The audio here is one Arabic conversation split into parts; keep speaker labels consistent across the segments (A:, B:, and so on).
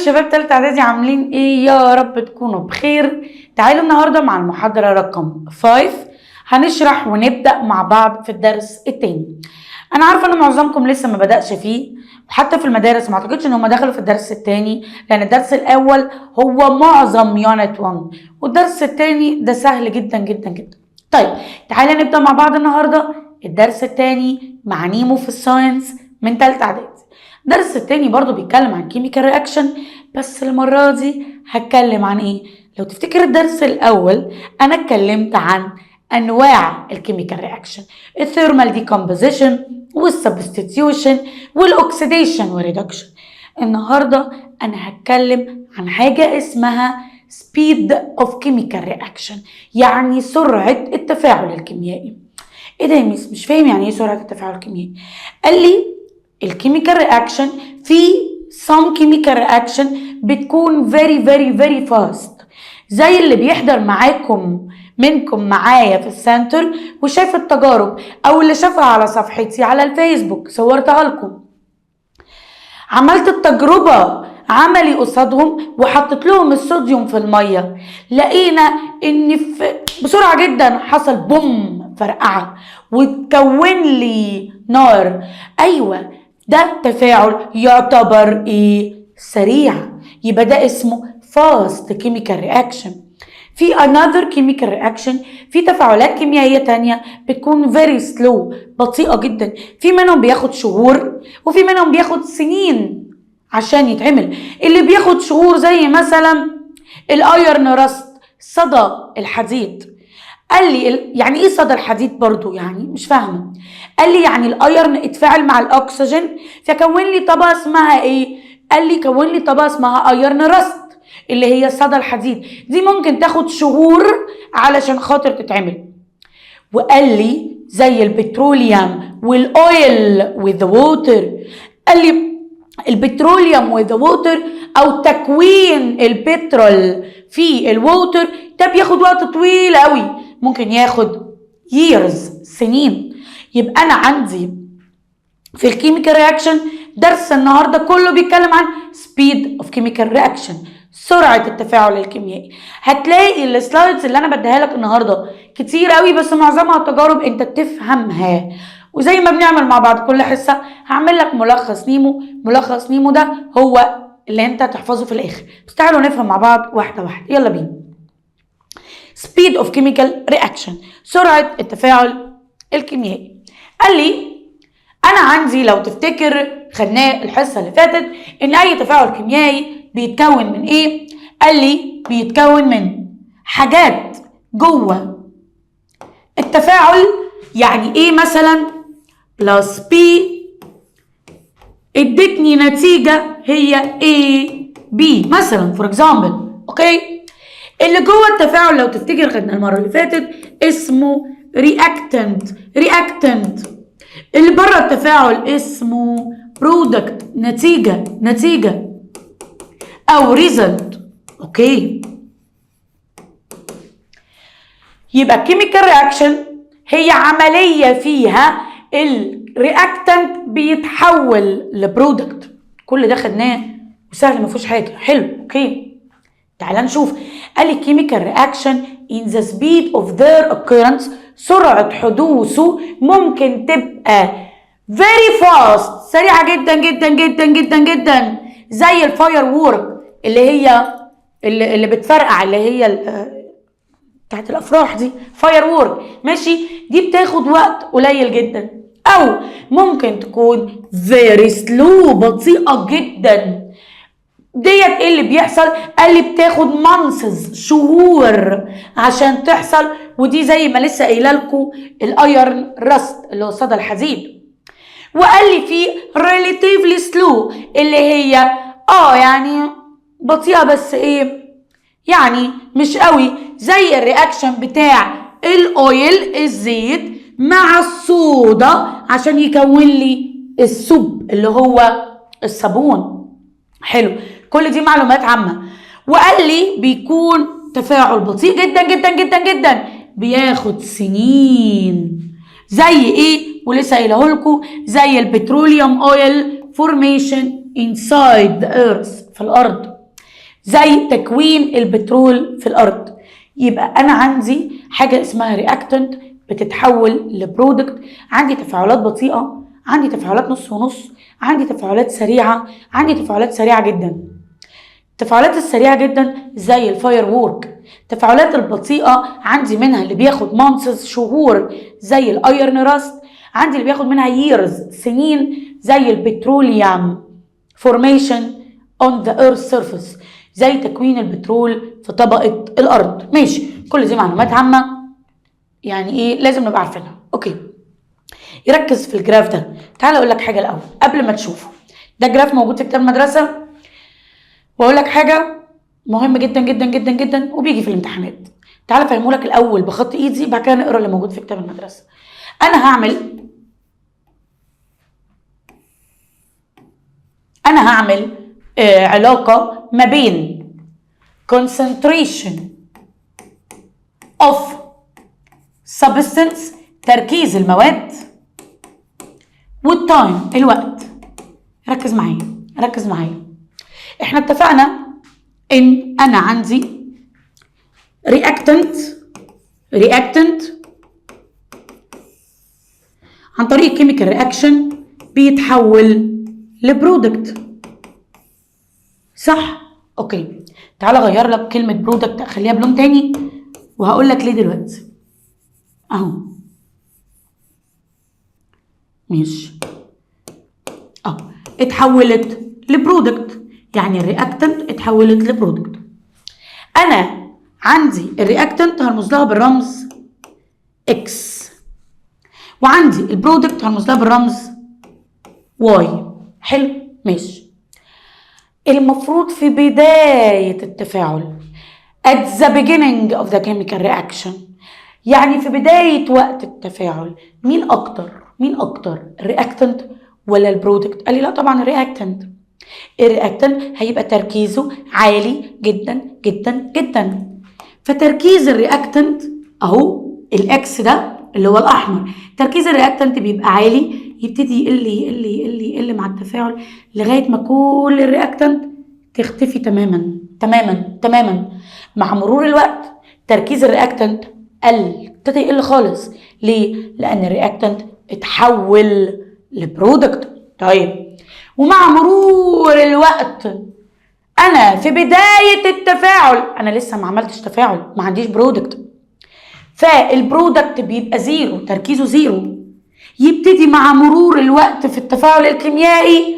A: شباب تالتة اعدادي، عاملين ايه؟ يا رب تكونوا بخير. تعالوا النهارده مع المحاضرة رقم 5 هنشرح ونبدأ مع بعض في الدرس التاني. انا عارفة ان معظمكم لسه ما بدأش فيه، وحتى في المدارس ما اعتقدش ان هم دخلوا في الدرس التاني، لان الدرس الاول هو معظم يونت 1 والدرس التاني ده سهل جدا جدا جدا. طيب تعالى نبدأ مع بعض النهارده الدرس التاني مع نيمو في الساينس من تالتة اعدادي. الدرس التاني برضو بيتكلم عن كيميكال رياكشن، بس المرة دي هتكلم عن ايه؟ لو تفتكر الدرس الاول انا اتكلمت عن انواع الكيميكال رياكشن، الثيرمال ديكومبوزيشن والسبستيتيوشن والاكسيديشن والريدكشن. النهارده انا هتكلم عن حاجة اسمها speed of chemical reaction، يعني سرعة التفاعل الكيميائي. ايه ده يا ميس؟ مش فاهم يعني ايه سرعة التفاعل الكيميائي. قال لي الكيميكال رياكشن في some chemical reaction بتكون very fast، زي اللي بيحضر منكم معايا في السنتر وشاف التجارب، او اللي شافها على صفحتي على الفيسبوك صورتها لكم. عملت التجربة عملي قصادهم وحطت لهم الصوديوم في المية، لقينا ان بسرعة جدا حصل بوم فرقعة وتكون لي نار. ايوه ده تفاعل يعتبر ايه؟ سريع، يبقى ده اسمه fast chemical reaction. في another chemical reaction، في تفاعلات كيميائية تانية بتكون very slow، بطيئة جدا، في منهم بياخد شهور وفي منهم بياخد سنين عشان يتعمل. اللي بياخد شهور زي مثلا الايرن راست، صدى الحديد. قال لي يعني ايه صدى الحديد؟ برضو يعني مش فاهمه. قال لي يعني الايرن اتفاعل مع الاكسجين فكون لي طبقه اسمها ايه؟ قال لي كون لي طبقه اسمها ايرن راست اللي هي صدى الحديد، دي ممكن تاخد شهور علشان خاطر تتعمل. وقال لي زي البتروليوم والاويل with the water، قال لي البتروليوم with the water او تكوين البترول في الووتر ده بياخد وقت طويل قوي، ممكن ياخد years سنين. يبقى انا عندي في الكيميكال رياكشن درس النهارده كله بيتكلم عن speed of chemical reaction، سرعة التفاعل الكيميائي. هتلاقي السلايدز اللي انا بديها لك النهارده كتير قوي، بس معظمها تجارب انت تفهمها، وزي ما بنعمل مع بعض كل حصة هعمل لك ملخص نيمو. ملخص نيمو ده هو اللي انت تحفظه في الاخر، بس تعالوا نفهم مع بعض واحدة واحدة. يلا بينا. speed of chemical reaction، سرعة التفاعل الكيميائي. قال لي انا عندي، لو تفتكر خدناه الحصة اللي فاتت، ان اي تفاعل كيميائي بيتكون من ايه؟ قال لي بيتكون من حاجات جوه التفاعل. يعني ايه؟ مثلا بلس بي ادتني نتيجة هي A B مثلا فور اكزامبل. اوكي، اللي جوه التفاعل لو تفتكر خدنا المرة اللي فاتت اسمه reactant. اللي بره التفاعل اسمه product، نتيجة او result. اوكي، يبقى chemical reaction هي عملية فيها الرياكتنت بيتحول لبرودكت. كل ده خدناه وسهل ما فيهوش حاجة. حلو، اوكي، تعال نشوف. قال لي chemical reaction in the speed of their occurrence، سرعة حدوثه ممكن تبقى very fast، سريعة جدا جدا جدا جدا جدا، زي الفاير وورك اللي هي اللي بتفرقع، اللي هي بتاعت الافراح دي، فاير وورك. ماشي، دي بتاخد وقت قليل جدا. او ممكن تكون very slow، بطيئة جدا. ديت ايه اللي بيحصل؟ قال لي بتاخد months، شهور عشان تحصل، ودي زي ما لسه قايله لكم الايرن راست اللي هو صدى الحديد. وقال لي في relatively slow اللي هي يعني بطيئة، بس ايه يعني مش قوي، زي الرياكشن بتاع الاويل الزيت مع الصودا عشان يكون لي السوب اللي هو الصابون. حلو، كل دي معلومات عامة. وقال لي بيكون تفاعل بطيء جدا جدا جدا جدا، بياخد سنين. زي ايه؟ ولسه قايله لكم زي البتروليوم اويل فورميشن inside the earth، في الارض. زي تكوين البترول في الارض. يبقى انا عندي حاجه اسمها رياكتنت بتتحول لبرودكت. عندي تفاعلات بطيئه، عندي تفاعلات نص ونص، عندي تفاعلات سريعه، عندي تفاعلات سريعه جدا. التفاعلات السريعه جدا زي الفاير وورك. التفاعلات البطيئه عندي منها اللي بياخد مانسز شهور زي الايرن راست، عندي اللي بياخد منها ييرز سنين زي البتروليوم فورميشن on the earth surface، زي تكوين البترول في طبقة الأرض. ماشي، كل دي معلومات عامة يعني إيه لازم نبقى عارفينها. أوكي، يركز في الجراف ده. تعال أقول لك حاجة الأول قبل ما تشوفه. ده جراف موجود في كتاب المدرسة، وأقول لك حاجة مهمة جدا جدا جدا جدا وبيجي في الامتحانات. تعال أفهمه لك الأول بخط إيدي، بعد كده نقرأ اللي موجود في كتاب المدرسة. أنا هعمل علاقة ما بين concentration of substance تركيز المواد والتايم الوقت. ركز معايا. احنا اتفقنا ان انا عندي reactant عن طريق chemical reaction بيتحول لبرودكت، صح؟ اوكي، تعال اغير لك كلمة برودكت اخليها بلون تاني وهقول لك ليه دلوقتي. اهو ماشي، اتحولت لبرودكت، يعني الرياكتنت اتحولت لبرودكت. انا عندي الرياكتنت هرمز لها بالرمز اكس، وعندي البرودكت هرمز لها بالرمز واي. حلو، ماشي. المفروض في بداية التفاعل at the beginning of the chemical reaction، يعني في بداية وقت التفاعل، مين أكتر الرياكتنت ولا البرودكت؟ قال لي لا طبعا الرياكتنت هيبقى تركيزه عالي جدا جدا جدا. فتركيز الرياكتنت اهو الاكس ده اللي هو الاحمر، تركيز الرياكتنت بيبقى عالي، يبتدي يقل مع التفاعل لغايه ما كل الرياكتنت تختفي تماما. مع مرور الوقت تركيز الرياكتنت ابتدى يقل خالص. ليه؟ لان الرياكتنت اتحول لبرودكت. طيب، ومع مرور الوقت انا في بدايه التفاعل انا لسه ما عملتش تفاعل، ما عنديش برودكت، فالبرودكت بيبقى زيرو، تركيزه زيرو. يبتدي مع مرور الوقت في التفاعل الكيميائي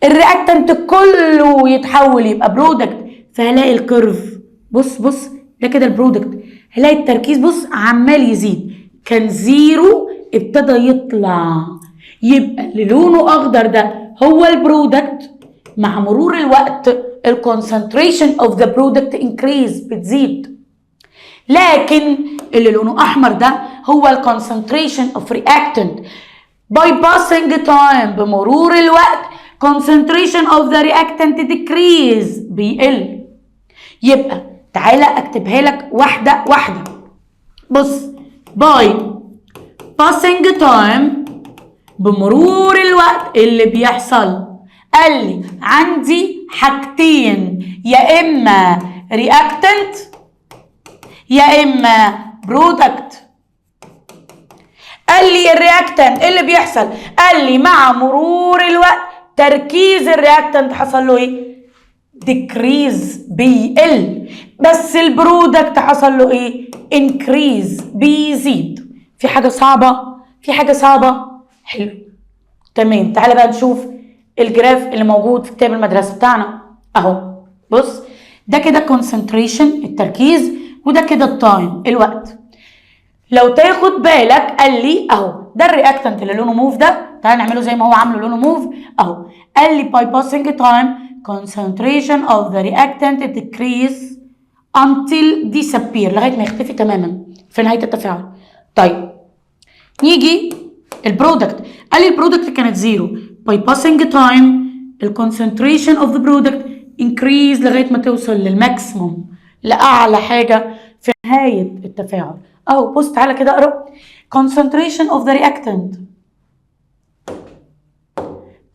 A: الرياكتنت كله يتحول يبقى برودكت. فهلاقي الكيرف بص ده كده البرودكت، هلاقي التركيز بص عمال يزيد، كان زيرو ابتدى يطلع، يبقى اللي لونه اخضر ده هو البرودكت. مع مرور الوقت الكونسنتريشن اوف ذا برودكت انكريز، بتزيد. لكن اللي لونه احمر ده هو الكونسنتريشن اوف رياكتنت. باي باسنج تايم، بمرور الوقت concentration of the reactant decrease، بيقل. يبقى تعالى اكتبها لك واحده واحده. بص، باي باسنج تايم، بمرور الوقت اللي بيحصل، قال لي عندي حاجتين، يا اما رياكتنت يا اما برودكت. قال لي الرياكتنت اللي بيحصل، قال لي مع مرور الوقت تركيز الرياكتنت حصل له ايه؟ ديكريز، بيقل. بس البرودكت حصل له ايه؟ انكريز، بيزيد. في حاجه صعبه؟ حلو، تمام. تعالى بقى نشوف الجراف اللي موجود في كتاب المدرسه بتاعنا اهو. بص، ده كده concentration التركيز، وده كده التايم الوقت. لو تاخد بالك قال لي اهو ده الرياكتنت اللي لونه موف ده، تعالى نعمله زي ما هو عامله لونه موف اهو. قال لي by passing time concentration of the reactant decrease until disappear، لغايه ما يختفي تماما في نهايه التفاعل. طيب نيجي البرودكت، قال لي البرودكت كانت زيرو، by passing time الكونسنتريشن of the product increase لغايه ما توصل للماكسيموم، لاعلى حاجه في نهايه التفاعل اهو. بص تعالى كده اقرا concentration of the reactant،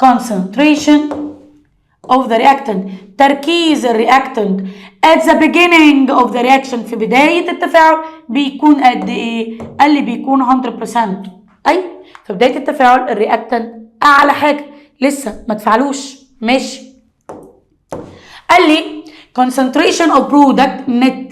A: concentration of the reactant. تركيز الرياكتنت at the beginning of the reaction في بداية التفاعل بيكون قد ايه؟ قال لي بيكون 100%. اي في بداية التفاعل الرياكتنت اعلى حاجة لسه ما تفعلوش. ماشي. قال لي concentration of product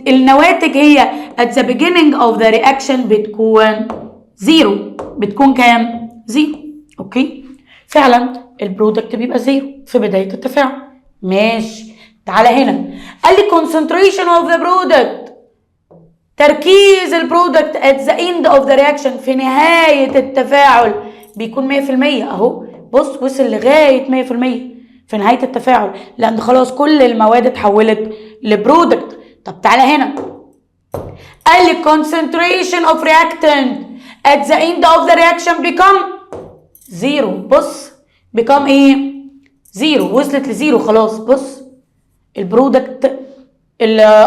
A: النواتج هي at the beginning of the reaction بتكون زيرو. بتكون كام؟ زيرو. اوكي فعلا البرودكت بيبقى زيرو في بداية التفاعل. ماشي. تعالى هنا قال لي concentration of the product تركيز البرودكت at the end of the reaction في نهاية التفاعل بيكون 100%. اهو بص وصل لغاية 100% في نهاية التفاعل لأن خلاص كل المواد اتحولت لبرودكت. طب تعالى هنا قال لي concentration of reactant at the end of the reaction become زيرو. بص become ايه؟ زيرو. وصلت لزيرو خلاص. بص البرودكت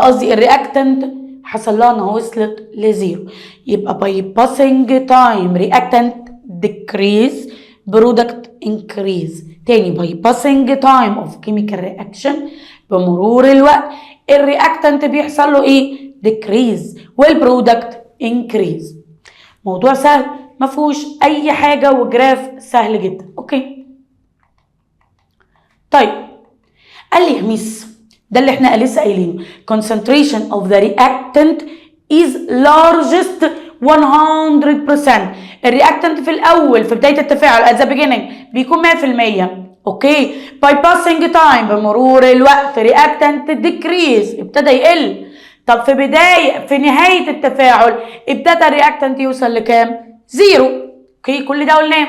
A: قصدي الرياكتنت حصل لها انها وصلت لزيرو. يبقى by passing time reactant decrease product increase. تاني by passing time of chemical reaction بمرور الوقت الرياكتنت بيحصل له ايه؟ decrease والبرودكت increase. موضوع سهل ما فيهوش اي حاجه وجراف سهل جدا. اوكي طيب قال لي يا ميس ده اللي احنا لسه قايلينه concentration of the reactant is largest 100%. الرياكتنت في الاول في بدايه التفاعل at the beginning بيكون 100%. اوكي by passing time بمرور الوقت reactant decrease ابتدى يقل. طب في نهايه التفاعل ابتدى الرياكتنت يوصل لكام؟ زيرو. اوكي كل ده قلناه.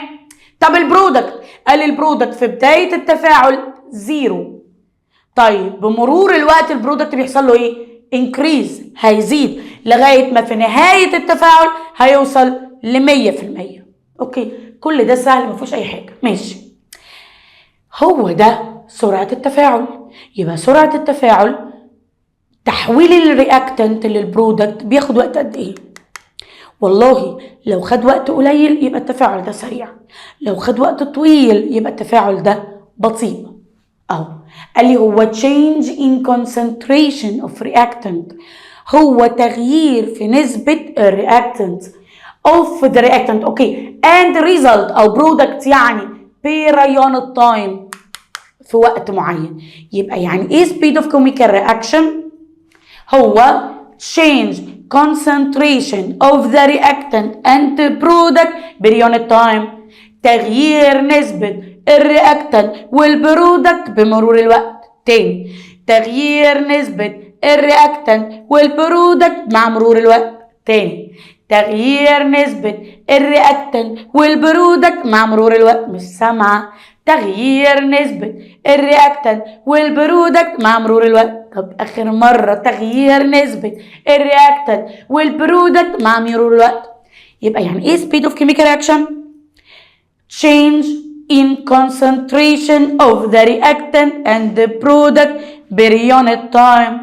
A: طب البرودكت قال البرودكت في بدايه التفاعل زيرو. طيب بمرور الوقت البرودكت بيحصل له ايه؟ انكريز هيزيد لغايه ما في نهايه التفاعل هيوصل ل 100%. اوكي كل ده سهل ما فيهوش اي حاجه. ماشي. هو ده سرعه التفاعل. يبقى سرعه التفاعل تحويل الرياكتنت للبرودكت بياخد وقت قد ايه؟ والله لو خد وقت قليل يبقى التفاعل ده سريع، لو خد وقت طويل يبقى التفاعل ده بطيء. اهو قال لي هو change in concentration of reactant هو تغيير في نسبة الرياكتنت of the reactant. اوكي and result او product يعني period time في وقت معين. يبقى يعني ايه speed of chemical reaction؟ هو change concentration of the reactant and the product period time تغيير نسبة الرياكتنت والبرودكت بمرور الوقت. تاني تغيير نسبة الرياكتنت والبرودكت مع مرور الوقت. تاني تغيير نسبة الرياكتنت والبرودكت مع مرور الوقت. مش سامعة. تغيير نسبة الرياكتنت والبرودكت مع مرور الوقت. طب آخر مرة تغيير نسبة الرياكتنت والبرودكت مع مرور الوقت. يبقى يعني ايه speed of chemical reaction؟ change in concentration of the reactant and the product per unit time.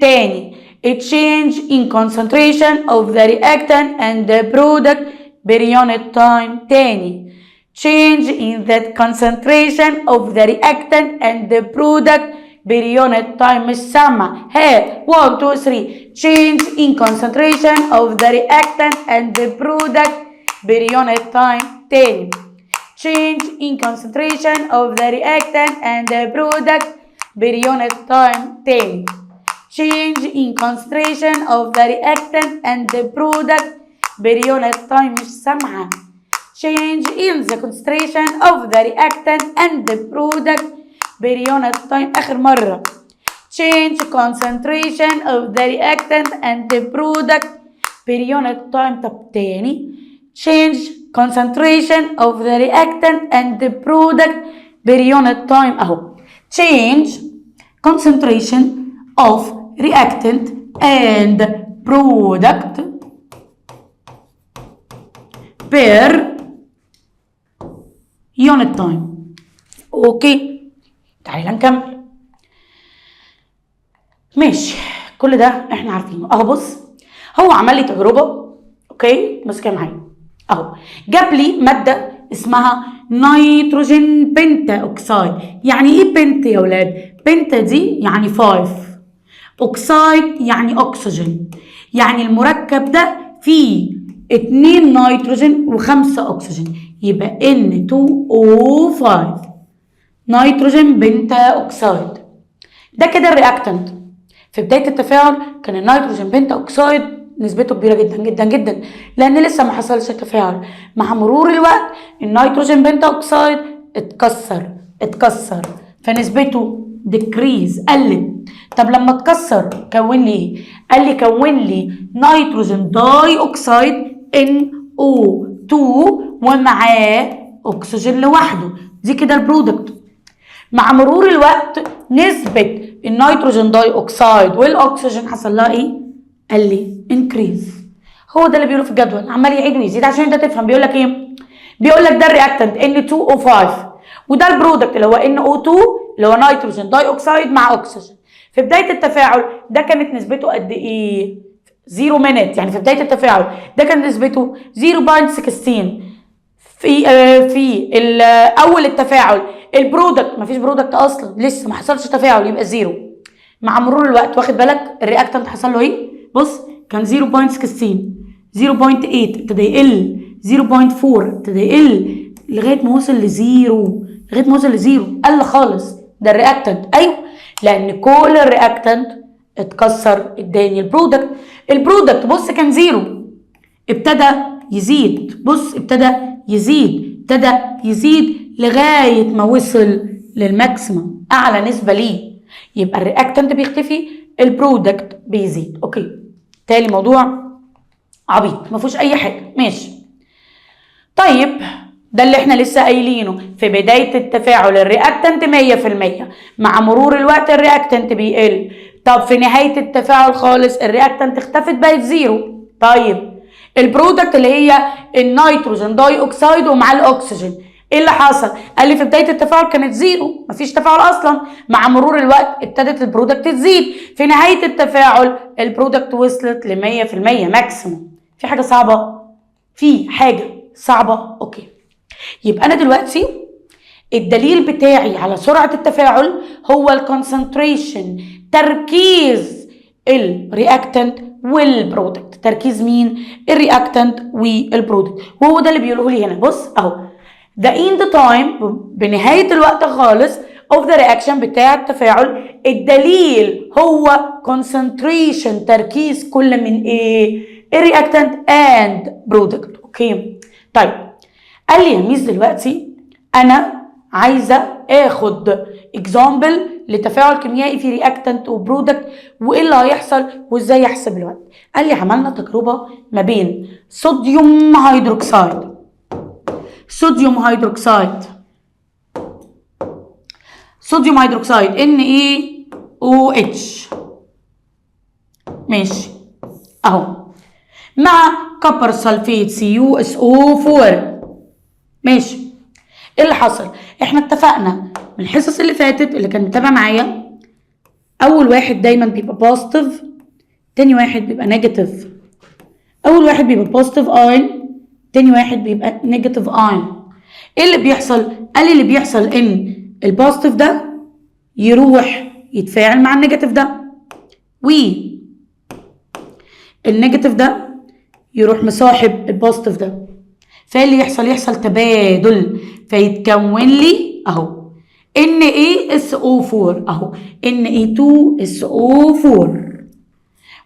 A: تاني a change in concentration of the reactant and the product per unit time. تاني change in that concentration of the reactant and the product per unit time. مش سامع. ها 1 2 3 change in concentration of the reactant and the product per unit time. تاني change in concentration of the reactant and the product per unit time. تاني change in concentration of the reactant and the product per unit time. مش سامعة. change in the concentration of the reactant and the product per unit time. آخر مرة change concentration of the reactant and the product per unit time. طب تاني change concentration of the reactant and the product per unit time. اهو change concentration of reactant and product per unit time. اوكي تعالى نكمل. ماشي كل ده احنا عارفينه. اهو بص هو عمل لي تجربه. اوكي بس كده معايا اهو جاب لي ماده اسمها نيتروجين بنتا اوكسايد. يعني ايه بنتا يا ولاد؟ بنتا دي يعني 5، اوكسايد يعني اكسجين، يعني المركب ده فيه 2 نيتروجين و5 اكسجين، يبقى N2O5 نيتروجين بنتا اوكسايد. ده كده الرياكتنت. في بداية التفاعل كان النيتروجين بنتا اوكسايد نسبته كبيرة جدا جدا جدا، لأن لسه ما حصلش التفاعل. مع مرور الوقت النيتروجين بنتا اوكسايد اتكسر فنسبته ديكريز، قلت. طب لما اتكسر كون لي ايه؟ قال لي كون لي نيتروجين داي اوكسايد NO2 ومعاه اكسجين لوحده، دي كده البرودكت. مع مرور الوقت نسبة النيتروجين داي اوكسايد والاكسجين حصل لها ايه؟ قال لي انكريز. هو ده اللي بيقوله في الجدول، عمال يعيد ويزيد عشان انت تفهم. بيقول لك ايه؟ بيقول لك ده الرياكتنت N2O5 وده البرودكت اللي هو NO2 اللي هو نيتروجين داي اوكسايد مع اكسجين. في بداية التفاعل ده كانت نسبته قد ايه؟ 0 مينت، يعني في بداية التفاعل ده كانت نسبته 0.16. في اول التفاعل البرودكت مفيش برودكت اصلا، لسه ما حصلش تفاعل، يبقى 0. مع مرور الوقت واخد بالك الرياكتنت حصل له ايه؟ بص كان 0.16، 0.8 ابتدى يقل، 0.4 ابتدى يقل لغايه ما وصل لزيرو، قل خالص. ده الرياكتنت. ايوه، لان كل الرياكتنت اتكسر اداني البرودكت بص كان 0 ابتدى يزيد، بص ابتدى يزيد لغايه ما وصل للماكسيمم، اعلى نسبه ليه. يبقى الرياكتنت بيختفي، البرودكت بيزيد. اوكي، تالي موضوع عبيط ما فيهوش اي حاجه، ماشي. طيب ده اللي احنا لسه قايلينه، في بدايه التفاعل الرياكتنت 100%، مع مرور الوقت الرياكتنت بيقل. طب في نهايه التفاعل خالص الرياكتنت اختفت بقت 0. طيب البرودكت اللي هي النيتروجين داي اوكسايد ومع الاكسجين ايه اللي حصل؟ قال لي في بدايه التفاعل كانت 0، مفيش تفاعل اصلا. مع مرور الوقت ابتدت البرودكت تزيد، في نهايه التفاعل البرودكت وصلت ل 100% ماكسيموم. في حاجه صعبه؟ اوكي. يبقى انا دلوقتي الدليل بتاعي على سرعه التفاعل هو الكونسنتريشن، تركيز الرياكتنت والبرودكت. تركيز مين؟ الرياكتنت والبرودكت، وهو ده اللي بيقوله لي هنا. بص اهو، the end time بنهايه الوقت خالص of the reaction بتاع التفاعل، الدليل هو concentration، تركيز كل من ايه؟ الرياكتنت and برودكت. اوكي طيب، قال لي يا ميس دلوقتي انا عايزه اخد اكزامبل لتفاعل كيميائي في رياكتنت وبرودكت، وايه اللي هيحصل وازاي احسب الوقت. قال لي عملنا تجربه ما بين صوديوم هيدروكسيد NaOH، ماشي اهو، مع كبر سلفيت CuSO4، ماشي. ايه اللي حصل؟ احنا اتفقنا من الحصص اللي فاتت اللي كان متابع معايا، اول واحد دايما بيبقى بوزيتيف، تاني واحد بيبقى نيجاتيف. اول واحد بيبقى بوزيتيف اين، تاني واحد بيبقى نيجاتيف اين. ايه اللي بيحصل؟ قال لي اللي بيحصل ان البوزيتيف ده يروح يتفاعل مع النيجاتيف ده، والنيجاتيف ده يروح مصاحب البوزيتيف ده، فايه اللي يحصل تبادل، فيتكون لي اهو NaSO4 اهو Na2SO4،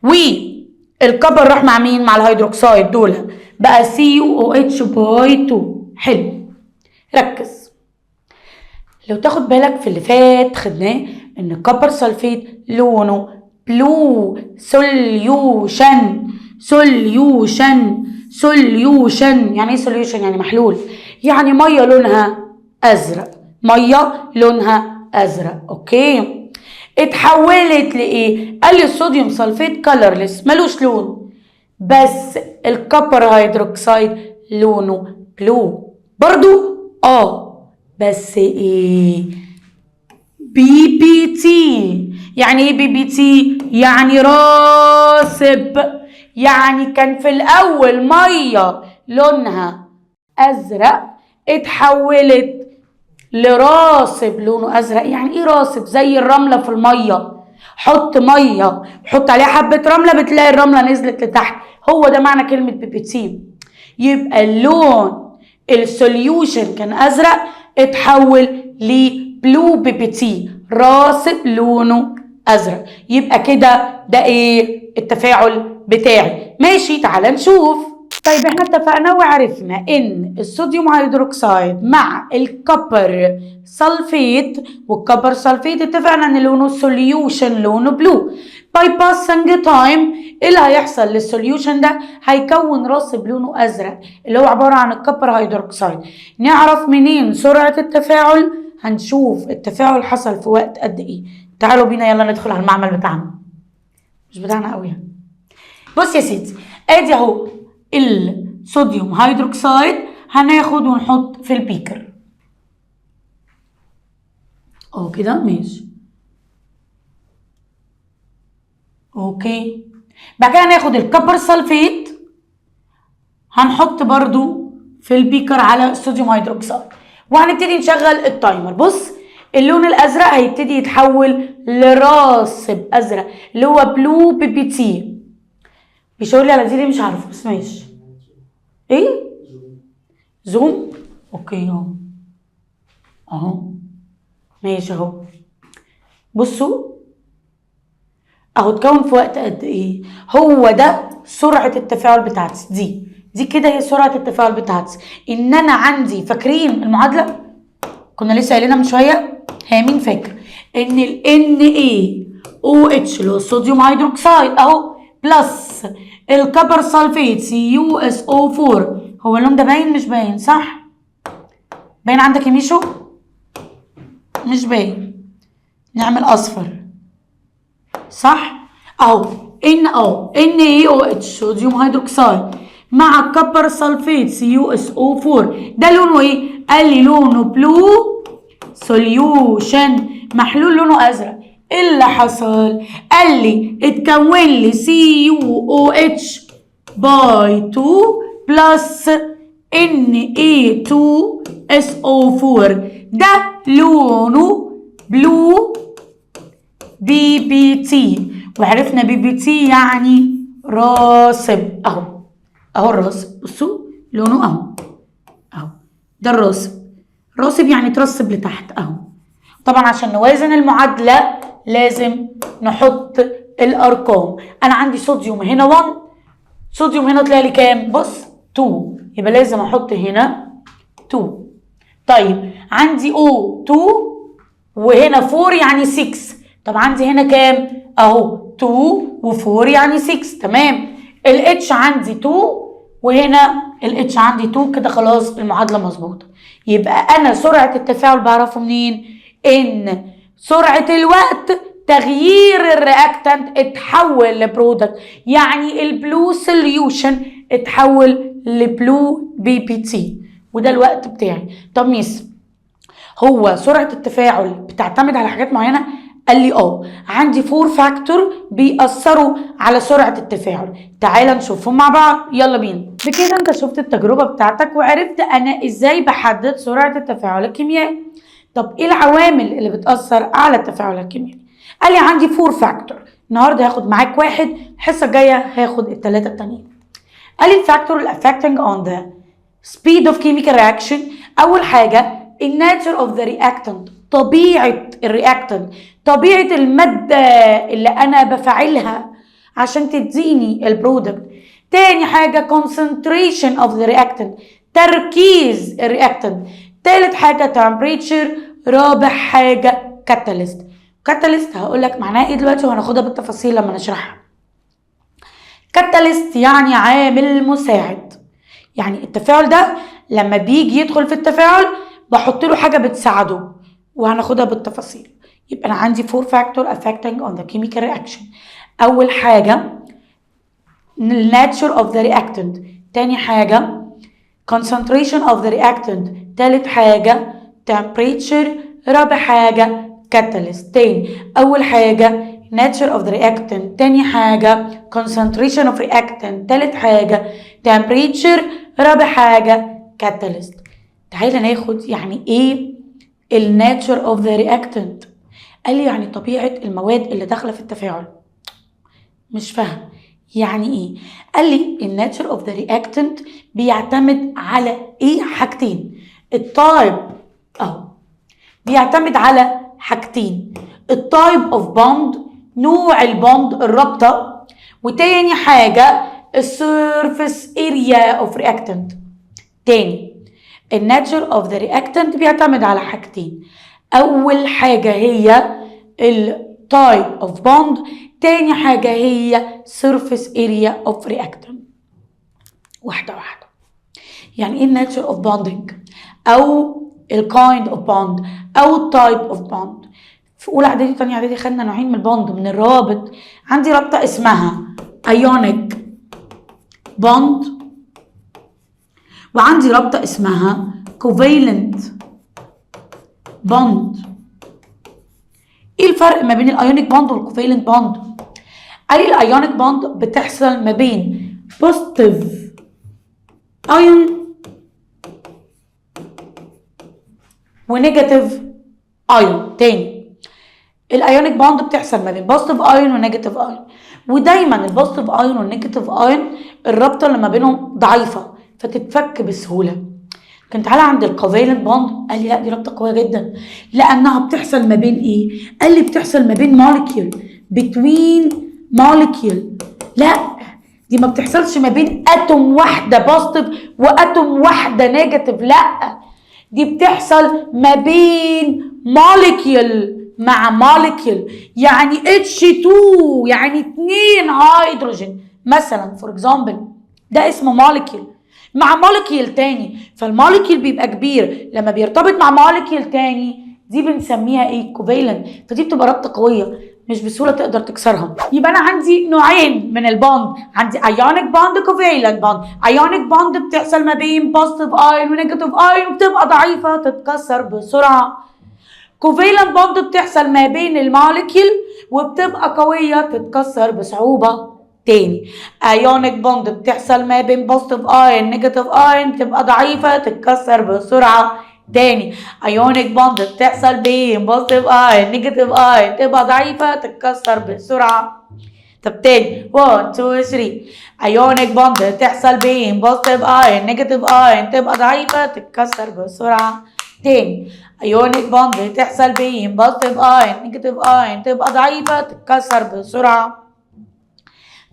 A: والكبر راح مع مين؟ مع الهيدروكسيد، دول بقى CuOH باي 2. حلو، ركز. لو تاخد بالك في اللي فات خدناه ان الكبر سلفيت لونه بلو سوليوشن. يعني ايه سوليوشن؟ يعني محلول، يعني ميه لونها ازرق. اوكي، اتحولت لايه؟ قال لي الصوديوم سلفيت كلرلس ملوش لون، بس الكبر هيدروكسيد لونه بلو برضو، بس ايه؟ BBT. يعني ايه BBT؟ يعني راسب، يعني كان في الاول ميه لونها ازرق، اتحولت لراسب لونه ازرق. يعني ايه راسب؟ زي الرمله في الميه، حط ميه حط عليها حبه رمله بتلاقي الرمله نزلت لتحت، هو ده معنى كلمه بيبيتي. يبقى اللون السوليوشن كان ازرق اتحول لبلو بيبيتي، راسب لونه ازرق. يبقى كده ده ايه التفاعل بتاعي. ماشي تعال نشوف. طيب احنا اتفقنا وعرفنا ان الصوديوم هيدروكسيد مع الكبر سلفيت، والكبر سلفيت اتفقنا ان لونه سوليوشن لونه بلو. باي باسنج تايم ايه اللي هيحصل للسوليوشن ده؟ هيكون راسب لونه ازرق اللي هو عباره عن الكبر هيدروكسيد. نعرف منين سرعه التفاعل؟ هنشوف التفاعل حصل في وقت قد ايه. تعالوا بينا يلا ندخل على المعمل بتاعنا، مش بتاعنا قوي يعني. بص يا سيدي، ادي اهو الصوديوم هيدروكسيد، هناخد ونحط في البيكر اهو كده. ماشي اوكي. بعد كده هناخد الكبر سلفيت هنحط برضو في البيكر على الصوديوم هيدروكسيد، وهنبتدي نشغل التايمر. بص اللون الازرق هيبتدي يتحول لراسب ازرق اللي هو بلو بيبيتي. بيشاور لي على دي مش عارفه بس ماشي. ايه زوم؟ اوكي اهو ماشي اهو. بصوا اهو اتكون في وقت قد ايه. هو ده سرعه التفاعل بتاعتي. دي كده هي سرعه التفاعل بتاعتي. ان انا عندي، فاكرين المعادله كنا لسه قايلينها من شويه؟ هي مين فاكر؟ ان ال NaOH اللي هو الصوديوم هيدروكسيد اهو بلس الكبر سلفيت CuSO4. هو اللون ده باين مش باين؟ صح؟ باين عندك يا ميشو؟ مش باين، نعمل اصفر صح؟ اهو NaOH صوديوم هيدروكسيد مع الكبر سلفيت CuSO4 ده لونه ايه؟ قال لي لونه بلو سوليوشن، محلول لونه ازرق. ايه اللي حصل؟ قال لي اتكون لي CuOH باي 2 بلس Na2SO4 ده لونه بلو BBT. وعرفنا BBT يعني راسب اهو الراسب. بصوا لونه اهو ده الراسب. راسب يعني ترسب لتحت اهو. طبعا عشان نوازن المعادله لازم نحط الارقام. انا عندي صوديوم هنا 1، صوديوم هنا طلع لي كام؟ بص 2، يبقى لازم احط هنا 2. طيب عندي O2 وهنا 4 يعني 6. طب عندي هنا كام؟ اهو 2 و4 يعني 6. تمام. الاتش عندي 2 وهنا الاتش عندي 2. كده خلاص المعادله مظبوطه. يبقى انا سرعه التفاعل بعرفه منين؟ ان سرعه الوقت تغيير الرياكتنت اتحول لبرودكت، يعني البلو سوليوشن اتحول لبلو BBT، وده الوقت بتاعي. طب ميس هو سرعه التفاعل بتعتمد على حاجات معينه؟ قال لي عندي 4 فاكتور بيأثروا على سرعة التفاعل. تعال نشوفهم مع بعض، يلا بينا. بكده انت شفت التجربة بتاعتك وعرفت انا ازاي بحدد سرعة التفاعل الكيميائي. طب ايه العوامل اللي بتأثر على التفاعل الكيميائي؟ قال لي عندي 4 فاكتور. النهارده هاخد معاك واحد، الحصة الجاية هاخد الثلاثة التانيين. قال لي الفاكتور affecting on the speed of chemical reaction. اول حاجة الناتشر اوف ذا رياكتنت، طبيعة الرياكتنت، طبيعة المادة اللي أنا بفعلها عشان تديني البرودكت. تاني حاجة concentration of the reactant، تركيز الرياكتنت. تالت حاجة temperature. رابع حاجة catalyst. catalyst هقولك معناها ايه دلوقتي وهناخدها بالتفاصيل لما نشرحها. catalyst يعني عامل مساعد، يعني التفاعل ده لما بيجي يدخل في التفاعل بحط له حاجة بتساعده وهناخدها بالتفاصيل. يبقى أنا عندي 4 factor affecting on the chemical reaction. أول حاجة nature of the reactant، تاني حاجة concentration of the reactant، تالت حاجة temperature، رابع حاجة catalyst. تاني أول حاجة nature of the reactant، تاني حاجة concentration of reactant، تالت حاجة temperature، رابع حاجة catalyst. تعالى ناخد يعني ايه الناتشر اوف ذا رياكتنت. قال لي يعني طبيعة المواد اللي داخلة في التفاعل. مش فاهم يعني ايه. قال لي الناتشر اوف ذا رياكتنت بيعتمد على ايه؟ حاجتين. التايب اهو بيعتمد على حاجتين، التايب اوف بوند، نوع البوند الرابطة، وتاني حاجة السيرفيس اريا اوف رياكتنت. تاني الناتشر اوف ذا رياكتنت بيعتمد على حاجتين، اول حاجة هي التايب اوف بوند، تاني حاجة هي surface area of reactant. واحدة واحدة. يعني ايه nature of bonding او kind of bond او type of bond؟ في اولى اعدادي وتانية اعدادي خدنا نوعين من البوند من الروابط. عندي رابطة اسمها ionic bond وعندي رابطة اسمها covalent bond. ايه الفرق ما بين الايونيك بوند والكوفالنت بوند؟ قال لي الايونيك بوند بتحصل ما بين بوزيتيف ايون ونيجاتيف ايون. تاني الايونيك بوند بتحصل ما بين بوزيتيف ايون ونيجاتيف ايون، ودايما البوزيتيف ايون والنيجاتيف ايون الرابطه اللي ما بينهم ضعيفه فتتفك بسهوله. كنت تعالى عند الكوفالنت بوند، قال لي لا دي رابطه قويه جدا لانها بتحصل ما بين ايه؟ قال لي بتحصل ما بين مولكيول، بتوين مولكيول. لا دي ما بتحصلش ما بين اتوم واحده بوزيتيف واتوم واحده نيجاتيف، لا دي بتحصل ما بين مولكيول مع مولكيول. يعني H2 يعني 2 هيدروجين مثلا فور اكزامبل، ده اسمه مولكيول مع مولكيول تاني. فالمولكيول بيبقى كبير لما بيرتبط مع مولكيول تاني، دي بنسميها ايه؟ كوفالنت. فدي بتبقى رابطه قويه مش بسهوله تقدر تكسرها. يبقى انا عندي نوعين من البوند، عندي ايونيك بوند كوفالنت بوند. ايونيك بوند بتحصل ما بين بوزيتيف ايون ونيجاتيف ايون وبتبقى ضعيفه تتكسر بسرعه. كوفالنت بوند بتحصل ما بين المولكيول وبتبقى قويه تتكسر بصعوبه. تاني ايونيك بوند بتحصل ما بين بوزيتيف ايون نيجاتيف ايون بتبقى ضعيفه تتكسر بسرعه. تاني ايونيك بوند بتحصل بين بوزيتيف ايون نيجاتيف ايون تبقى ضعيفه تتكسر بسرعه. طب تاني 1 2 3 ايونيك بوند بتحصل بين بوزيتيف ايون نيجاتيف ايون تبقى ضعيفه تتكسر بسرعه. تاني ايونيك بوند بتحصل بين بوزيتيف ايون نيجاتيف ايون تبقى ضعيفه تتكسر بسرعه.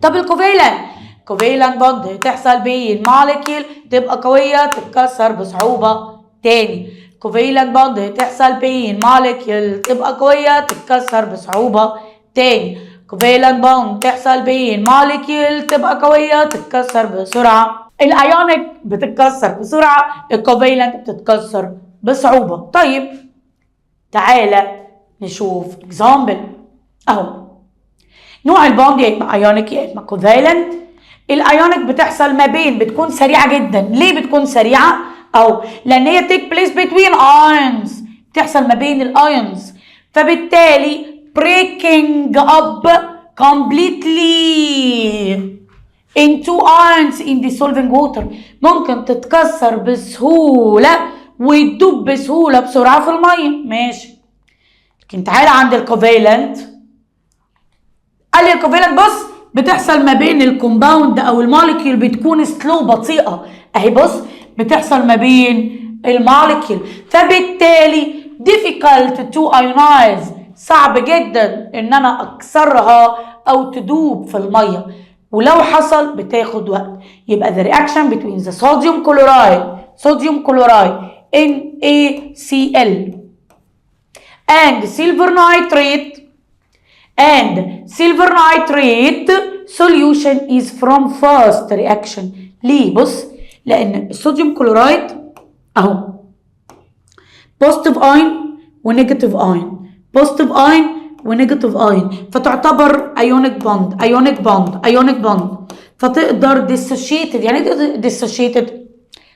A: طب الكوفالنت بوند بتحصل بين مولكيول تبقى قويه تتكسر بصعوبه. تاني كوفالنت بوند بتحصل بين مولكيول تبقى قويه تتكسر بصعوبه. تاني كوفالنت بوند بتحصل بين مولكيول تبقى قويه تتكسر بسرعه. الايونيك بتتكسر بسرعه، الكوفالنت بتتكسر بصعوبه. طيب تعالى نشوف اكزامبل اهو. نوع البوند يا اما ايونيك يا اما كوفالنت. الايونيك بتحصل ما بين، بتكون سريعه جدا. ليه بتكون سريعه؟ او لان هي تيك بليس بتوين ايونز، بتحصل ما بين الايونز، فبالتالي breaking up completely into ions in dissolving water، ممكن تتكسر بسهوله وتدوب بسهوله بسرعه في الميه. ماشي. لكن تعالى عند الكوفالنت، قال لي الكوفالنت بص بتحصل ما بين الكومباوند او المولكيول بتكون سلو بطيئه اهي. بص بتحصل ما بين المولكيول، فبالتالي difficult to ionize، صعب جدا ان انا اكسرها او تدوب في الميه، ولو حصل بتاخد وقت. يبقى the reaction between the sodium chloride NaCl and silver nitrate solution is from fast reaction. ليه؟ بص لان الصوديوم كلورايد اهو بوزيتيف ايون ونيجاتيف ايون، فتعتبر ايونيك بوند فتقدر ديسوشيتد. يعني ايه ديسوشيتد؟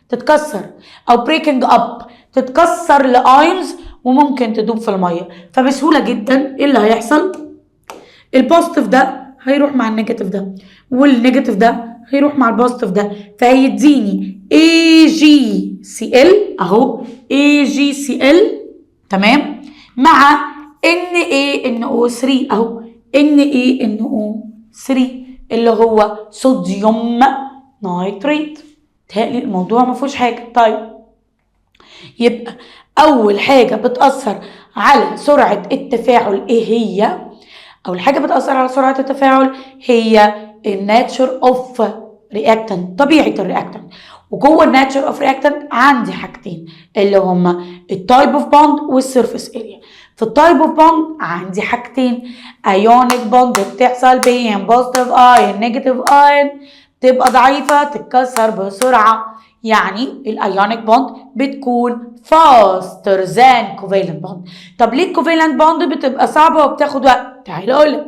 A: تتكسر او بريكنج اب، تتكسر لايونز وممكن تدوب في الميه. فبسهوله جدا ايه اللي هيحصل؟ البوزيتيف ده هيروح مع النيجاتيف ده والنيجاتيف ده هيروح مع البوزيتيف ده، فهيديني AgCl اهو AgCl تمام مع NaNO3 اهو NaNO3 اللي هو صوديوم نايتريت. تهيألي الموضوع ما فيهوش حاجه. طيب يبقى اول حاجه بتاثر على سرعه التفاعل ايه هي؟ اول حاجه بتاثر على سرعه التفاعل هي الناتشر اوف رياكتنت، طبيعه الرياكتنت. وجوه الناتشر اوف رياكتنت عندي حاجتين اللي هما التايب اوف بوند والسيرفيس اريا. في التايب اوف بوند عندي حاجتين، ايونيك بوند بتحصل بين بوزيتيف ايون نيجاتيف ايون، تبقى ضعيفه تتكسر بسرعه. يعني الايونيك بوند بتكون faster than covalent bond. طب ليه الكوفالنت بوند بتبقى صعبه وبتاخد وقت؟ تعالى اقولك.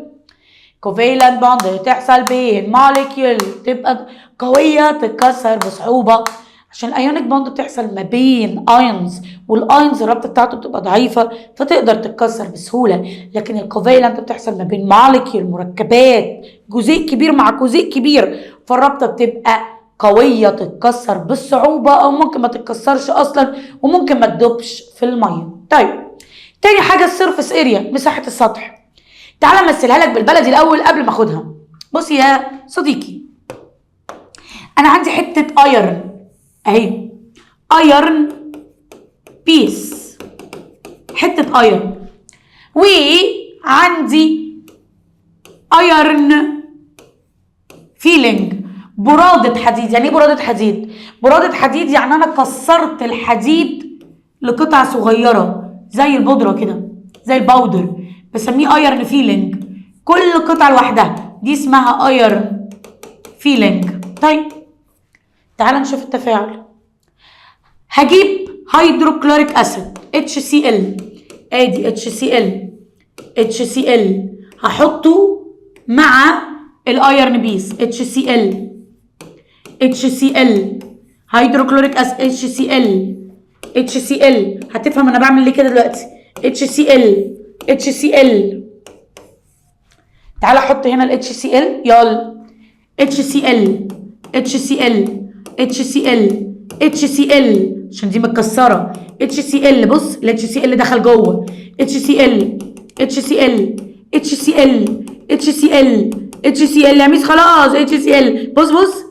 A: كوفالنت بوند تحصل بين موليكيول تبقى قويه تتكسر بصعوبه، عشان الايونيك بوند بتحصل ما بين ايونز، والايونز الرابطه بتاعته بتبقى ضعيفه فتقدر تتكسر بسهوله. لكن الكوفالنت بتحصل ما بين موليكيول مركبات، جزيء كبير مع جزيء كبير، فالرابطه بتبقى قويه تتكسر بالصعوبه، او ممكن ما تتكسرش اصلا، وممكن ما تدوبش في الميه. طيب تاني حاجه السيرفيس اريا، مساحه السطح. تعالى امثلها لك بالبلدي الاول قبل ما اخدها. بص يا صديقي، انا عندي حته ايرن اهي، ايرن بيس، حته ايرن، وعندي ايرن فيلينج، برادة حديد. يعني ايه برادة حديد؟ برادة حديد يعني انا كسرت الحديد لقطع صغيرة زي البودرة كده، زي الباودر، بسميه ايرن فيلينج. كل قطعة لوحدها دي اسمها ايرن فيلينج. طيب تعال نشوف التفاعل. هجيب هيدروكلوريك اسيد HCl، ادي HCl هحطه مع الايرن بيس HCl هيدروكلوريك اسيد HCl هتفهم انا بعمل ليه كده دلوقتي. HCl تعالى احط هنا ال HCl، يلا HCl عشان دي متكسره. HCl بص ال HCl دخل جوه، HCl يا ميس خلاص. HCl بص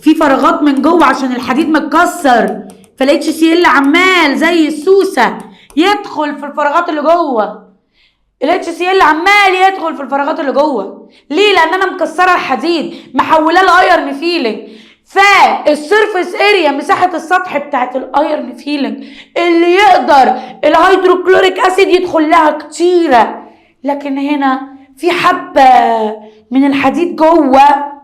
A: في فراغات من جوه عشان الحديد متكسر، فال HCl عمال زي السوسه يدخل في الفراغات اللي جوه. ال HCl عمال يدخل في الفراغات اللي جوه. ليه؟ لان انا مكسره الحديد محولاه لايرن فيلينج. فالسيرفيس اريا، مساحه السطح بتاعت الايرن فيلينج اللي يقدر الهيدروكلوريك اسيد يدخل لها كتيره. لكن هنا في حبه من الحديد جوه،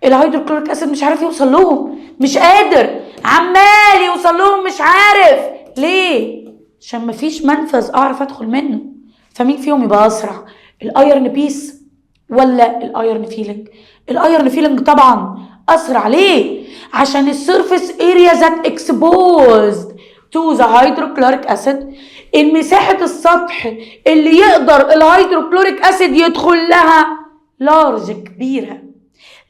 A: الهيدروكلوريك اسيد مش عارف يوصل لهم، مش قادر، عمال يوصل لهم مش عارف ليه، عشان مفيش منفذ اعرف ادخل منه. فمين فيهم يبقى اسرع، الايرن بيس ولا الايرن فيلينج؟ الايرن فيلينج طبعا اسرع. ليه؟ عشان السيرفيس اريا ذات اكسبوزد تو ذا هيدروكلوريك اسيد، المساحه السطح اللي يقدر الهيدروكلوريك اسيد يدخل لها لارج، كبيره.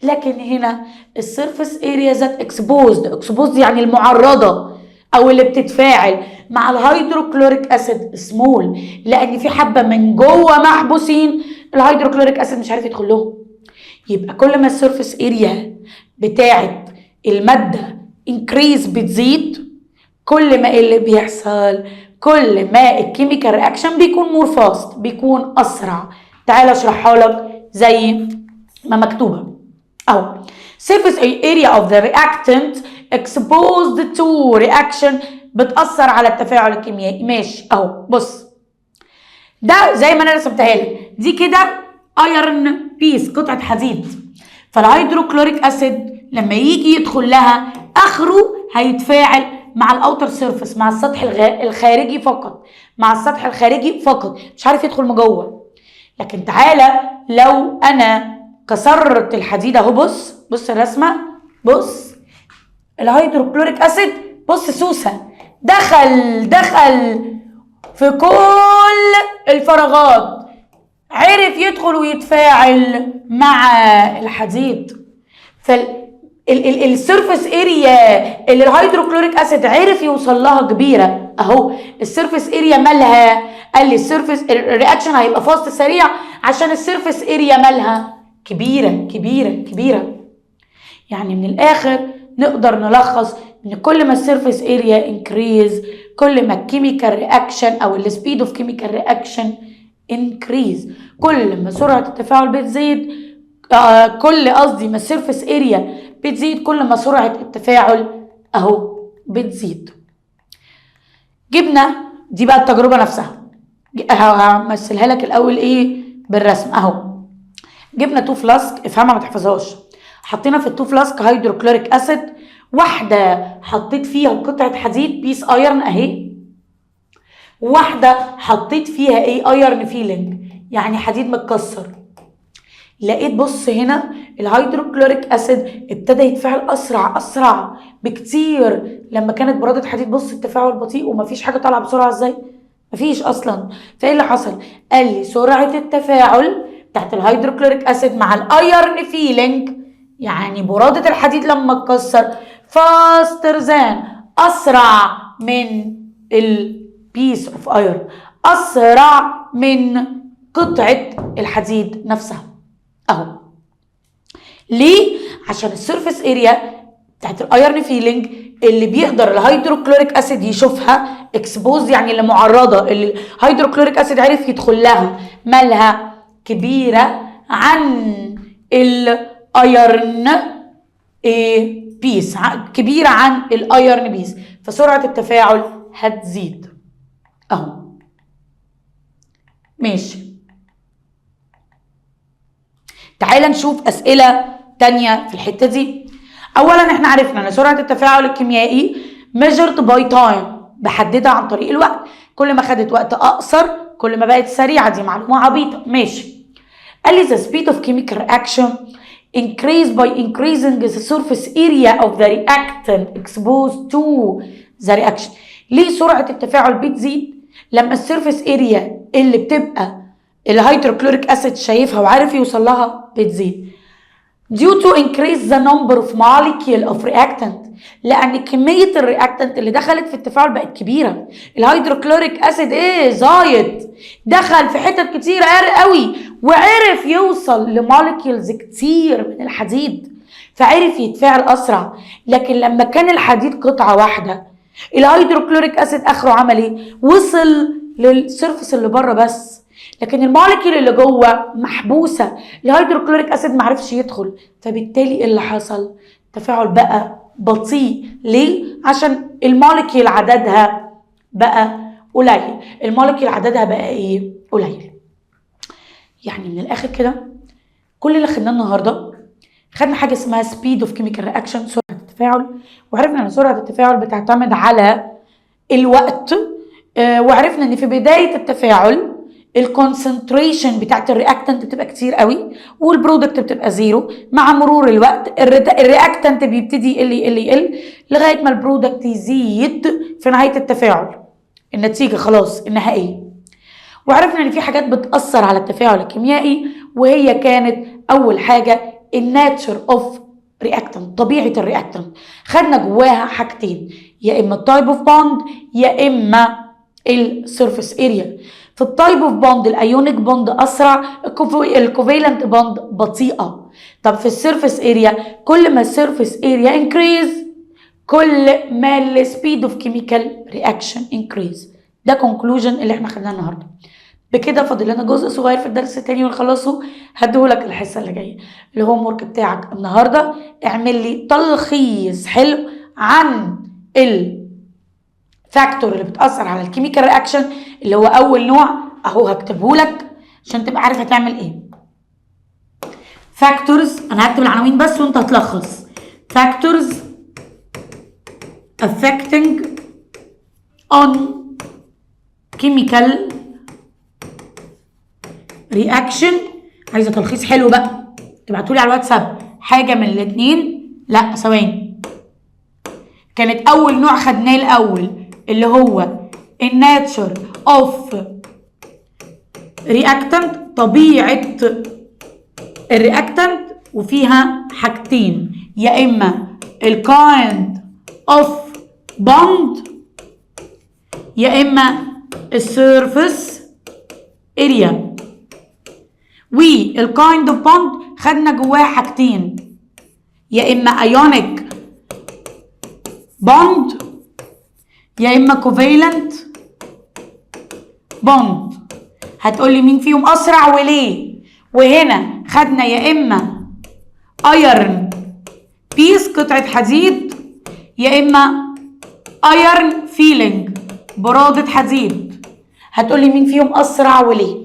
A: لكن هنا السيرفيس اريا ذات اكسبوزد يعني المعرضه او اللي بتتفاعل مع الهيدروكلوريك اسيد سمول، لان في حبه من جوه محبوسين الهيدروكلوريك اسيد مش عارف يدخل لهم. يبقى كل ما السيرفيس اريا بتاعت الماده انكريز بتزيد، كل ما اللي بيحصل، كل ما الكيميكال رياكشن بيكون مور فاست، بيكون اسرع. تعال اشرحها لك زي ما مكتوبه اهو. surface area of the reactant exposed to reaction بتأثر على التفاعل الكيميائي. ماشي اهو، بص ده زي ما انا رسمتها لك، دي كده ايرن بيس، قطعه حديد. فالهيدروكلوريك اسيد لما يجي يدخل لها اخره هيتفاعل مع الاوتر سيرفيس، مع السطح الخارجي فقط، مع السطح الخارجي فقط، مش عارف يدخل من جوه. لكن تعالى لو انا كسرت الحديد اهو، بص الرسمه، بص الهيدروكلوريك اسيد، بص سوسه دخل في كل الفراغات، عرف يدخل ويتفاعل مع الحديد. السيرفيس اريا اللي الهيدروكلوريك اسيد عرف يوصل لها كبيره اهو. السيرفيس اريا مالها؟ قال لي السيرفيس الرياكشن هيبقى فاست سريع عشان السيرفيس اريا مالها كبيره كبيره كبيره. يعني من الاخر نقدر نلخص ان كل ما السيرفيس اريا انكريز كل ما الكيميكال رياكشن او السبيد اوف كيميكال رياكشن انكريز. كل ما سرعه التفاعل بتزيد ما السيرفيس اريا بتزيد كل ما سرعه التفاعل اهو بتزيد. جبنا دي بقى التجربه نفسها، همثلها لك الاول ايه بالرسم اهو. جبنا 2 فلاسك، افهمها ما تحفظهاش. حطينا في ال2 فلاسك هيدروكلوريك اسيد، واحده حطيت فيها قطعه حديد بيس ايرن اهي، واحده حطيت فيها ايه ايرن فيلينج يعني حديد متكسر. لقيت بص هنا الهيدروكلوريك اسيد ابتدى يتفاعل اسرع بكتير لما كانت براده حديد. بص التفاعل بطيء ومفيش حاجه طالعه بسرعه ازاي، مفيش اصلا. فايه اللي حصل؟ قال لي سرعه التفاعل بتاعت الهيدروكلوريك اسيد مع الايرن فيلينج يعني براده الحديد لما اتكسر فاستر ذان اسرع من البيس اوف ايرن، اسرع من قطعه الحديد نفسها اهو. ليه؟ عشان السيرفيس اريا بتاعت الايرن فيلينج اللي بيقدر الهيدروكلوريك اسيد يشوفها اكسبوز يعني اللي معرضه، اللي الهيدروكلوريك اسيد عرف يدخل لها مالها كبيره عن الايرن بيس، كبيره عن الايرن بيس، فسرعه التفاعل هتزيد اهو. ماشي، تعالى نشوف اسئله تانية في الحته دي. اولا احنا عرفنا ان سرعه التفاعل الكيميائي measured by time بحددها عن طريق الوقت، كل ما خدت وقت اقصر كل ما بقت سريعه. دي معلومه عبيطه. ماشي. قال لي the speed of chemical reaction increase by increasing the surface area of the reactant exposed to the reaction. ليه سرعه التفاعل بتزيد؟ لما السيرفيس اريا اللي بتبقى الهيدروكلوريك اسيد شايفها وعارف يوصل لها بتزيد. due to increase the number of molecule of reactant، لان كميه الرياكتنت اللي دخلت في التفاعل بقت كبيره. الهيدروكلوريك اسيد زايد، دخل في حتت كتير قوي وعرف يوصل لمولكيولز كتير من الحديد فعرف يتفاعل اسرع. لكن لما كان الحديد قطعه واحده الهيدروكلوريك اسيد اخره عمل ايه؟ وصل للسيرفس اللي بره بس، لكن المولكيول اللي جوه محبوسه، الهيدروكلوريك اسيد ما عرفش يدخل، فبالتالي ايه اللي حصل؟ التفاعل بقى بطيء. ليه؟ عشان المولكيول عددها بقى قليل. المولكيول عددها بقى ايه؟ قليل. يعني من الاخر كده كل اللي خدناه النهارده، خدنا حاجه اسمها سبيد اوف كيميكال رياكشن، سرعه التفاعل، وعرفنا ان سرعه التفاعل بتعتمد على الوقت، وعرفنا ان في بدايه التفاعل الكونسنتريشن بتاعت الرياكتنت بتبقى كتير قوي والبرودكت بتبقى زيرو. مع مرور الوقت الرياكتنت بيبتدي يقل لغايه ما البرودكت يزيد في نهايه التفاعل، النتيجه خلاص النهائيه. وعرفنا ان في حاجات بتاثر على التفاعل الكيميائي، وهي كانت اول حاجه الناتشر اوف رياكتنت، طبيعه الرياكتنت. خدنا جواها حاجتين، يا اما التايب اوف بوند يا اما السيرفيس اريا. في التايب اوف بوند الايونيك بوند اسرع، الكوفالنت بوند بطيئه. طب في السيرفيس اريا كل ما السيرفيس اريا انكريز كل ما السبيد اوف كيميكال رياكشن انكريز. ده كونكلوجن اللي احنا خدناه النهارده. بكده فاضل لنا جزء صغير في الدرس التاني ونخلصه، هديهولك الحصه اللي جايه. الهوم ورك بتاعك النهارده اعمل لي تلخيص حلو عن الفاكتور اللي بتاثر على الكيميكال رياكشن، اللي هو اول نوع اهو هكتبهولك عشان تبقى عارف هتعمل ايه. فاكتورز، انا هكتب العناوين بس وانت هتلخص. فاكتورز affecting on chemical reaction. عايزه تلخيص حلو بقى تبعتولي على الواتساب، حاجه من الاثنين. لا ثواني، كانت اول نوع خدناه الاول اللي هو الناتشر اوف رياكتنت، طبيعه الرياكتنت، وفيها حاجتين يا اما الكايند اوف بوند يا اما السيرفيس اريا. والكايند اوف بوند خدنا جواه حاجتين، يا اما ايونيك بوند يا اما كوفالنت بوند. هتقولي مين فيهم اسرع وليه؟ وهنا خدنا يا اما ايرن بيس قطعة حديد يا اما ايرن فيلينج برادة حديد. هتقولي مين فيهم اسرع وليه؟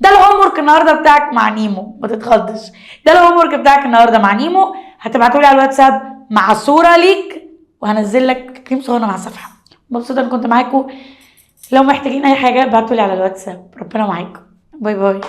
A: ده الهوم ورك النهارده بتاعك مع نيمو، ما تتخضش. ده الهوم ورك بتاعك النهارده مع نيمو. هتبعتولي على الواتساب مع صورة ليك وهنزل لك كريم صغنن على الصفحة. مبسوطة ان كنت معاكم. لو محتاجين اي حاجة ابعتولي على الواتساب. ربنا معاكم. باي باي.